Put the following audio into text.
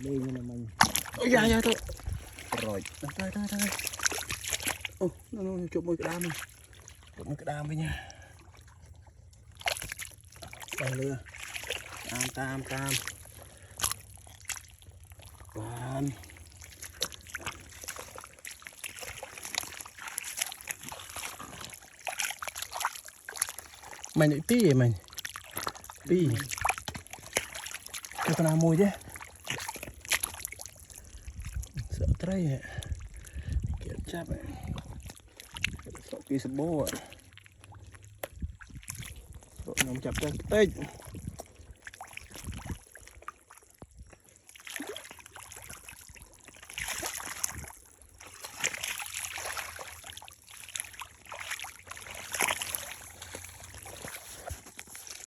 lên như là mình. Ôi da da thôi. Rồi. Đây. Ô, nó chụp một cái đam đi. Chụp một cái đam với nha. Đây lừa. Tam. Còn mày lại tí mày. Tí. Cái con nào mùi chứ. Sợ tray ạ. Kiểu chắp ạ. Sợ kia sập bố ạ. Sợ nó chập ra tích.